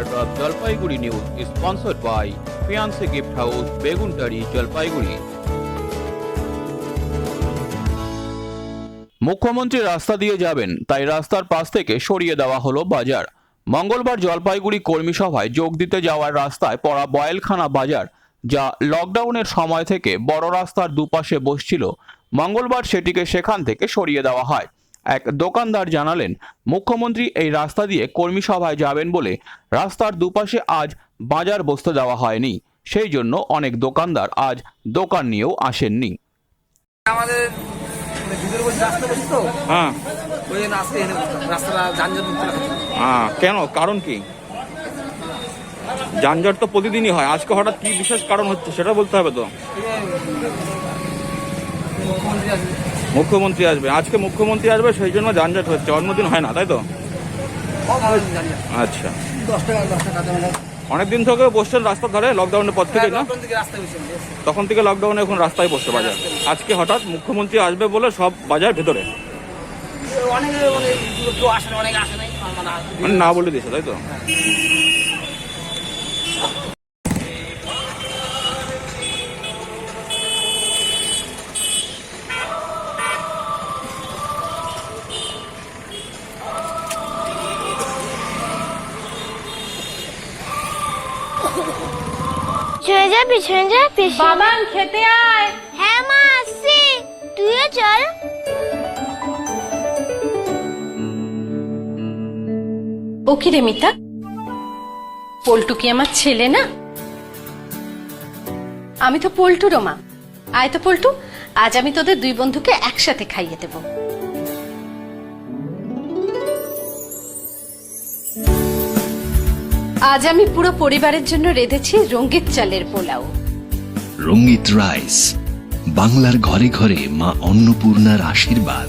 part of Jalpaiguri News is sponsored by Fiancé Gift House, Beguntari, Jalpaiguri. মুখ্যমন্ত্রী রাস্তা দিয়ে যাবেন, তাই রাস্তার পাশ থেকে সরিয়ে দেওয়া হলো বাজার। মঙ্গলবার জলপাইগুড়ি কর্মী সভায় যোগ দিতে যাওয়ার রাস্তায় পড়া বয়েলখানা বাজার, যা লকডাউনের সময় থেকে বড় রাস্তার দুপাশে বসছিল, মঙ্গলবার সেটিকে সেখান থেকে সরিয়ে দেওয়া হয়। এক দোকানদার জানালেন, মুখ্যমন্ত্রী এই রাস্তা দিয়ে কর্মী সভায় যাবেন বলে রাস্তার দুপাশে আজ বাজার বসতে দেওয়া হয়নি, সেই জন্য অনেক দোকানদার আজ দোকান নিয়েও আসেননি। আমাদের ভিতরে বসে রাস্তা বসে তো হ্যাঁ ওই জন্য আজকে এখানে বসলাম। রাস্তাটা যানজট মুক্ত রাখা ছিল। কেন, কারণ কি? যানজট তো প্রতিদিনই হয়, আজকে হঠাৎ কি বিশেষ কারণ হচ্ছে সেটা বলতে হবে তো। মুখ্যমন্ত্রী আসবে। মুখ্যমন্ত্রী আসবে, আজকে মুখ্যমন্ত্রী আসবে সেই জন্য যানজট হচ্ছে, অন্যদিন হয় না, তাই তো? আচ্ছা, 10 টাকা কাঁচা মাল। অনেকদিন থেকে বসছেন রাস্তার ধারে লকডাউনের পর থেকে না? রাস্তায় বসে তখন থেকে লকডাউনে এখন রাস্তায় বসছে বাজার। আজকে হঠাৎ মুখ্যমন্ত্রী আসবে বলে সব বাজার ভেতরে, অনেক কেউ আসে না, অনেক আসে নাই মানে না বলে দিয়েছে, তাই তো? পিছনে যা বাবান খেতে আয়। হ্যাঁ মা আসছি, তুইও চল। ও কি রে মিতা, পল্টু কি আমার ছেলে না? আমি তো পল্টুরও মা। আয় তো পল্টু, আজ আমি তোদের দুই বন্ধুকে একসাথে খাইয়ে দেব। আজ আমি পুরো পরিবারের জন্য রেঁধেছি রঙ্গিত চালের পোলাও। রঙ্গিত রাইস, বাংলার ঘরে ঘরে মা অন্নপূর্ণার আশীর্বাদ।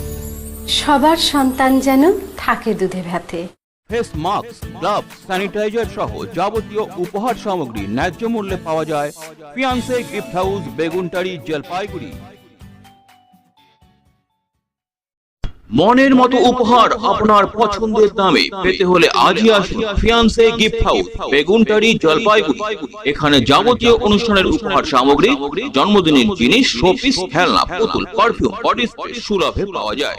সবার সন্তান যেন থাকে দুধে ভাতে। ফেস মাস্ক, গ্লাভস, স্যানিটাইজার সহ যাবতীয় উপহার সামগ্রী ন্যায্য মূল্যে পাওয়া যায় fiancée gift house, Beguntari, Jalpaiguri. মনের মতো উপহার আপনার পছন্দের দামে পেতে হলে আজই আসুন fiancée gift house, Beguntari, Jalpaiguri. এখানে যাবতীয় অনুষ্ঠানের উপহার সামগ্রী, জন্মদিনের জিনিস, শোপিস, খেলনা, পুতুল, পারফিউম, বডি স্প্রে সুলভে পাওয়া যায়।